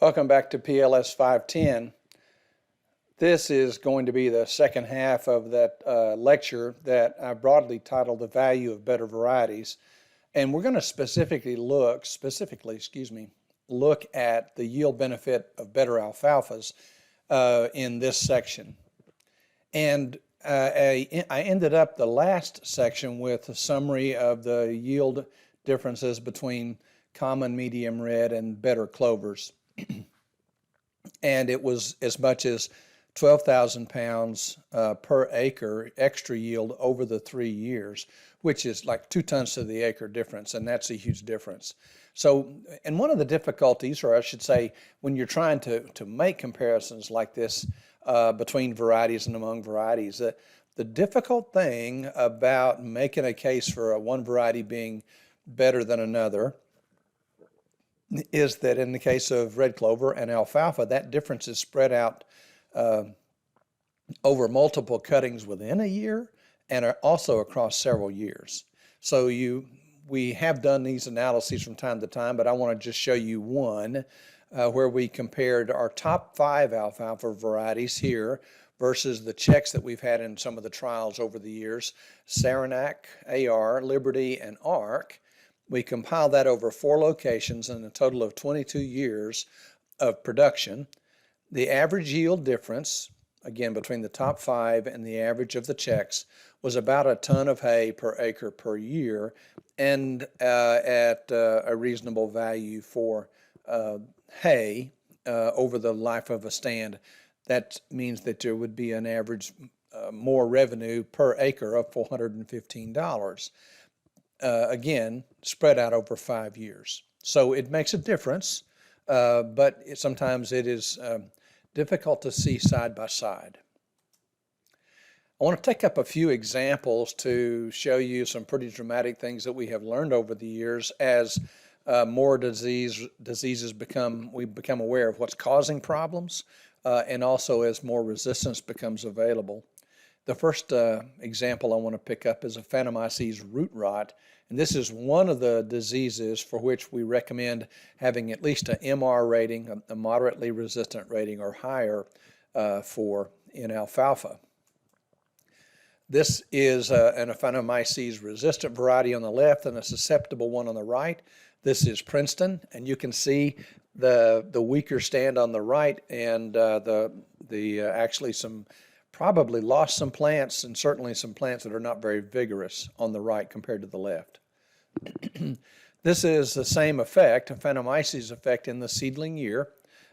Welcome back to PLS 510. This is going to be the second half of that lecture that I broadly titled The Value of Better Varieties. And we're going to specifically look at the yield benefit of better alfalfas in this section. And I ended up the last section with a summary of the yield differences between common medium red and better clovers. And it was as much as 12,000 pounds per acre extra yield over the 3 years, which is like 2 tons to the acre difference, and that's a huge difference. So, and one of the difficulties, or I should say, when you're trying to make comparisons like this between varieties and among varieties, the difficult thing about making a case for one variety being better than another is that in the case of red clover and alfalfa, that difference is spread out over multiple cuttings within a year and are also across several years. So we have done these analyses from time to time, but I want to just show you one where we compared our top 5 alfalfa varieties here versus the checks that we've had in some of the trials over the years, Saranac, AR, Liberty, and ARC. We compiled that over 4 locations in a total of 22 years of production. The average yield difference, again, between the top 5 and the average of the checks, was about a ton of hay per acre per year, and at a reasonable value for hay over the life of a stand. That means that there would be an average more revenue per acre of $415. Again, spread out over 5 years. So it makes a difference, but sometimes it is difficult to see side by side. I want to take up a few examples to show you some pretty dramatic things that we have learned over the years as more diseases we become aware of what's causing problems, and also as more resistance becomes available. The first example I want to pick up is a Phantomyces root rot, and this is one of the diseases for which we recommend having at least an MR rating, a moderately resistant rating or higher in alfalfa. This is an Phantomyces resistant variety on the left and a susceptible one on the right. This is Princeton, and you can see the weaker stand on the right, and actually probably lost some plants, and certainly some plants that are not very vigorous on the right compared to the left. This is the same effect, a Phantomyces effect in the seedling year,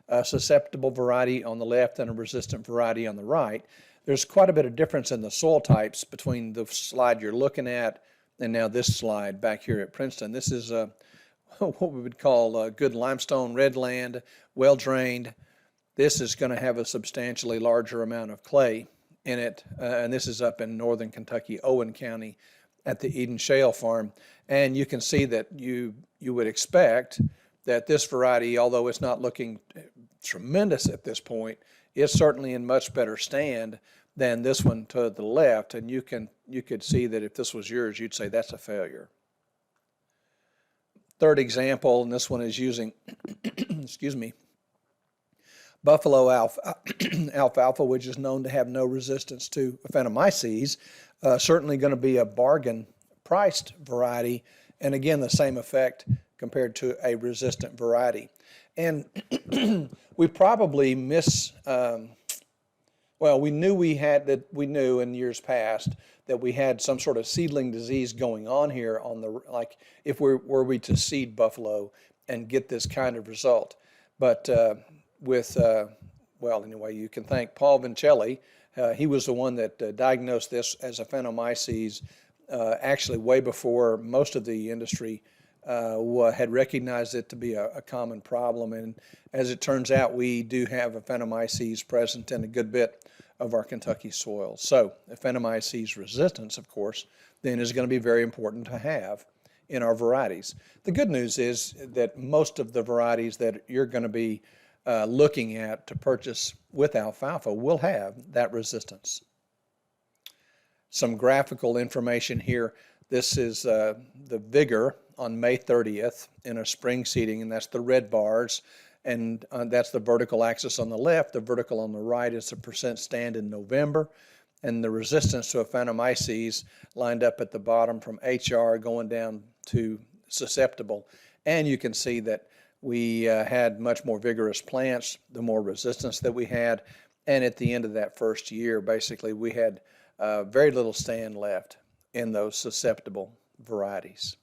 a susceptible variety on the left and a resistant variety on the right. There's quite a bit of difference in the soil types between the slide you're looking at and now this slide back here at Princeton. This is what we would call good limestone redland, well drained. This is going to have a substantially larger amount of clay in it, and this is up in northern Kentucky, Owen County, at the Eden Shale Farm. And you can see that you would expect that this variety, although it's not looking tremendous at this point, is certainly in much better stand than this one to the left. And you could see that if this was yours, you'd say that's a failure. Third example, and this one is using, excuse me, buffalo alfalfa, which is known to have no resistance to Phantomyces, certainly going to be a bargain priced variety, and again the same effect compared to a resistant variety. And we probably we knew in years past that we had some sort of seedling disease going on here like if were we to seed buffalo and get this kind of result. But anyway, you can thank Paul Vincelli. He was the one that diagnosed this as a Phantomyces actually way before most of the industry had recognized it to be a common problem. And as it turns out, we do have a Phantomyces present in a good bit of our Kentucky soil. So a Phantomyces resistance, of course, then is going to be very important to have in our varieties. The good news is that most of the varieties that you're going to be looking at to purchase with alfalfa will have that resistance. Some graphical information here. This is the vigor on May 30th in a spring seeding, and that's the red bars. And that's the vertical axis on the left. The vertical on the right is the percent stand in November. And the resistance to Aphanomyces lined up at the bottom from HR going down to susceptible. And you can see that we had much more vigorous plants, the more resistance that we had. And at the end of that first year, basically, we had very little stand left in those susceptible varieties.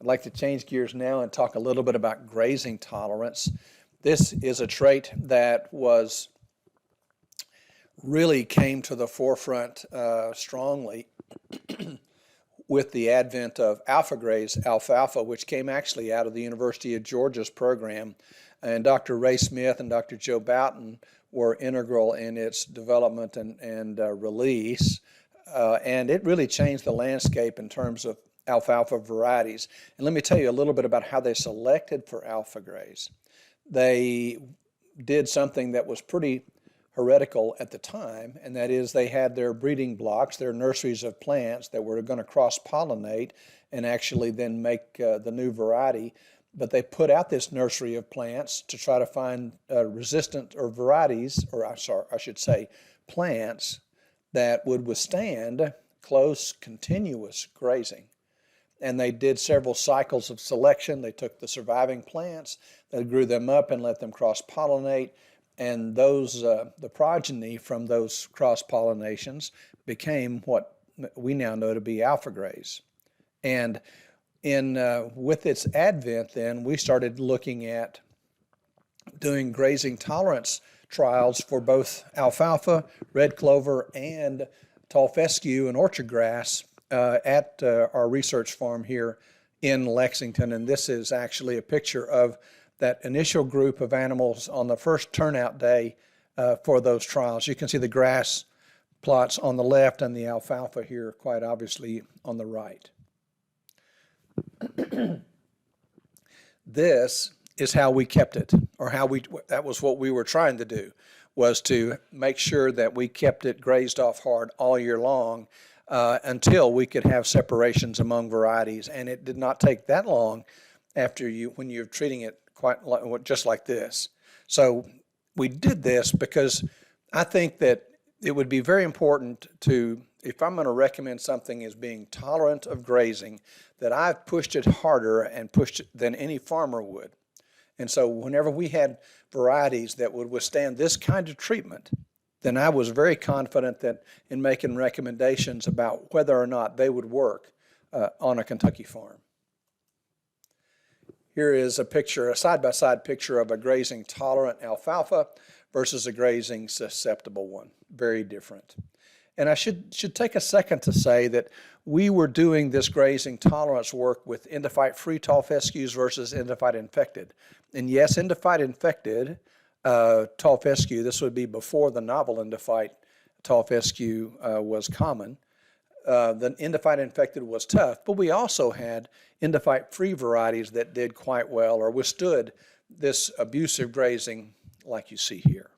I'd like to change gears now and talk a little bit about grazing tolerance. This is a trait that really came to the forefront strongly with the advent of alpha-graze alfalfa, which came actually out of the University of Georgia's program. And Dr. Ray Smith and Dr. Joe Boughton were integral in its development and release. And it really changed the landscape in terms of alfalfa varieties. And let me tell you a little bit about how they selected for alpha-graze. They did something that was pretty heretical at the time, and that is they had their breeding blocks, their nurseries of plants that were going to cross-pollinate and actually then make the new variety. But they put out this nursery of plants to try to find resistant or varieties, or I should say plants that would withstand close, continuous grazing. And they did several cycles of selection. They took the surviving plants, they grew them up and let them cross-pollinate, and those the progeny from those cross-pollinations became what we now know to be alpha-graze. And with its advent then, we started looking at doing grazing tolerance trials for both alfalfa, red clover, and tall fescue and orchard grass at our research farm here in Lexington. And this is actually a picture of that initial group of animals on the first turnout day for those trials. You can see the grass plots on the left and the alfalfa here quite obviously on the right. This is how we kept it, or that was what we were trying to do, was to make sure that we kept it grazed off hard all year long until we could have separations among varieties. And it did not take that long when you're treating it just like this. So we did this because I think that it would be very important if I'm going to recommend something as being tolerant of grazing, that I've pushed it harder and pushed it than any farmer would. And so whenever we had varieties that would withstand this kind of treatment, then I was very confident that in making recommendations about whether or not they would work on a Kentucky farm. Here is a side-by-side picture of a grazing tolerant alfalfa versus a grazing susceptible one. Very different. And I should take a second to say that we were doing this grazing tolerance work with endophyte-free tall fescues versus endophyte-infected. And yes, endophyte-infected tall fescue, this would be before the novel endophyte tall fescue was common. The endophyte-infected was tough, but we also had endophyte-free varieties that did quite well or withstood this abusive grazing like you see here.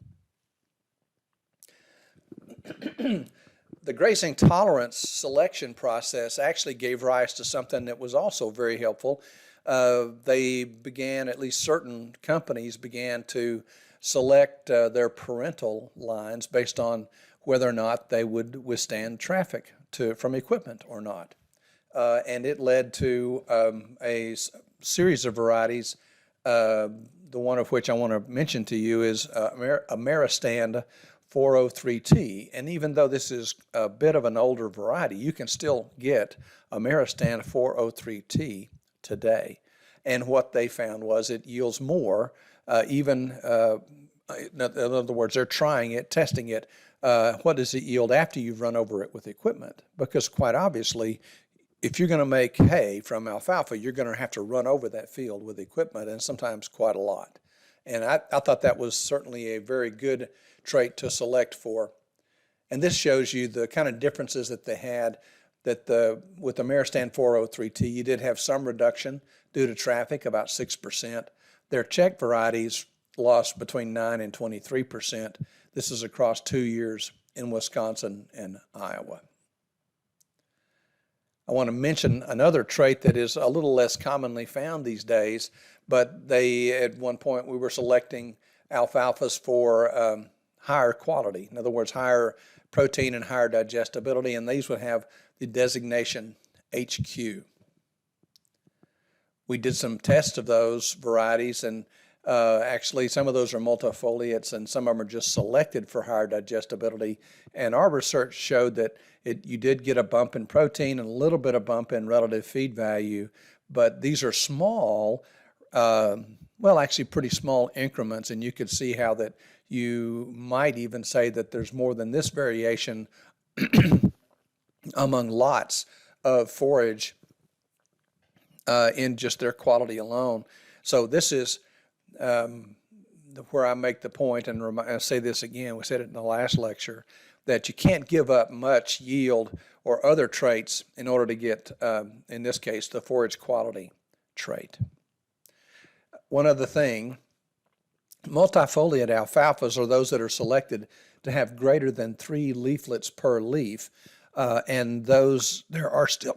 The grazing tolerance selection process actually gave rise to something that was also very helpful. They began, at least certain companies began to select their parental lines based on whether or not they would withstand traffic from equipment or not. And it led to a series of varieties, the one of which I want to mention to you is Ameristand 403T. And even though this is a bit of an older variety, you can still get Ameristand 403T today. And what they found was it yields more, in other words, they're trying it, testing it. What does it yield after you've run over it with equipment? Because quite obviously, if you're going to make hay from alfalfa, you're going to have to run over that field with equipment, and sometimes quite a lot. And I thought that was certainly a very good trait to select for. And this shows you the kind of differences that they had, that with the Ameristand 403T, you did have some reduction due to traffic, about 6%. Their Czech varieties lost between 9 and 23%. This is across 2 years in Wisconsin and Iowa. I want to mention another trait that is a little less commonly found these days, but at one point we were selecting alfalfas for higher quality. In other words, higher protein and higher digestibility, and these would have the designation HQ. We did some tests of those varieties, and actually some of those are multifoliates and some of them are just selected for higher digestibility. And our research showed that you did get a bump in protein and a little bit of bump in relative feed value, but these are small, well, actually pretty small increments, and you could see how that you might even say that there's more than this variation among lots of forage in just their quality alone. So this is where I make the point, and I say this again, we said it in the last lecture, that you can't give up much yield or other traits in order to get, in this case, the forage quality trait. One other thing, multifoliate alfalfas are those that are selected to have greater than 3 leaflets per leaf, and those, there are still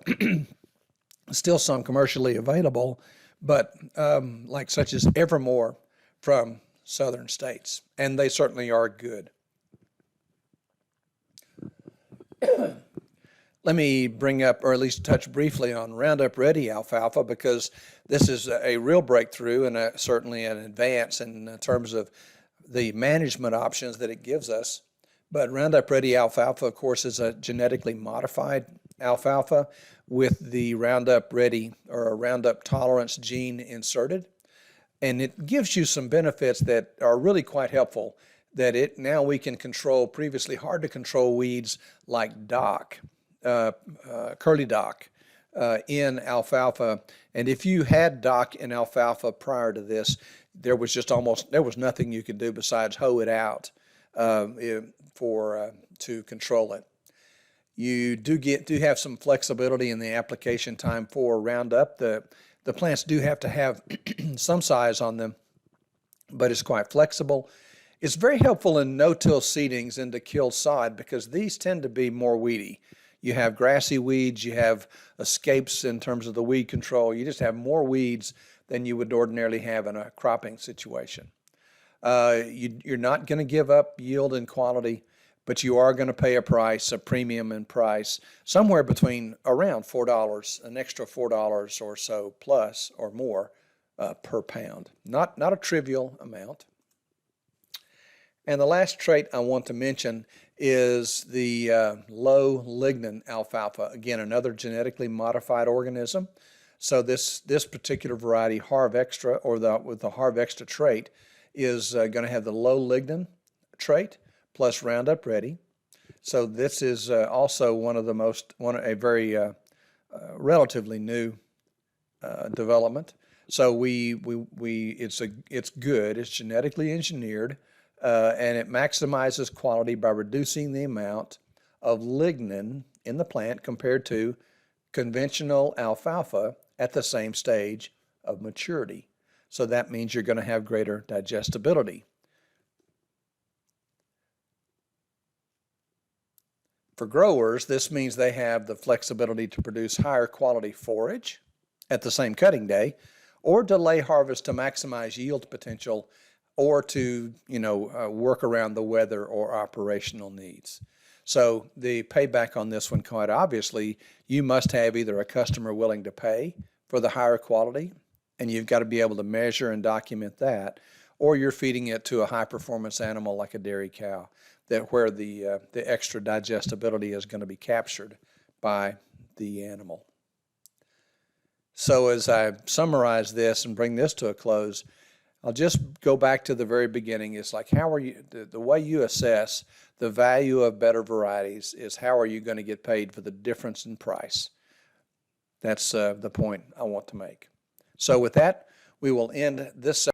still some commercially available, but like such as Evermore from southern states, and they certainly are good. Let me bring up, or at least touch briefly on Roundup Ready alfalfa, because this is a real breakthrough and certainly an advance in terms of the management options that it gives us. But Roundup Ready alfalfa, of course, is a genetically modified alfalfa with the Roundup Ready or a Roundup tolerance gene inserted. And it gives you some benefits that are really quite helpful, that now we can control previously hard to control weeds like dock, curly dock in alfalfa. And if you had dock in alfalfa prior to this, there was nothing you could do besides hoe it out to control it. You do have some flexibility in the application time for Roundup. The plants do have to have some size on them, but it's quite flexible. It's very helpful in no-till seedings and to kill sod, because these tend to be more weedy. You have grassy weeds, you have escapes in terms of the weed control. You just have more weeds than you would ordinarily have in a cropping situation. You're not going to give up yield and quality, but you are going to pay a premium in price, somewhere between around $4, an extra $4 or so plus or more per pound. Not a trivial amount. And the last trait I want to mention is the low lignin alfalfa. Again, another genetically modified organism. So this particular variety, Harv Extra, or with the Harv Extra trait, is going to have the low lignin trait plus Roundup Ready. So this is also a very relatively new development. So it's good. It's genetically engineered, and it maximizes quality by reducing the amount of lignin in the plant compared to conventional alfalfa at the same stage of maturity. So that means you're going to have greater digestibility. For growers, this means they have the flexibility to produce higher quality forage at the same cutting day, or delay harvest to maximize yield potential, or to work around the weather or operational needs. So the payback on this one, quite obviously, you must have either a customer willing to pay for the higher quality, and you've got to be able to measure and document that, or you're feeding it to a high performance animal like a dairy cow, where the extra digestibility is going to be captured by the animal. So as I summarize this and bring this to a close, I'll just go back to the very beginning. It's like, the way you assess the value of better varieties is how are you going to get paid for the difference in price. That's the point I want to make. So with that, we will end this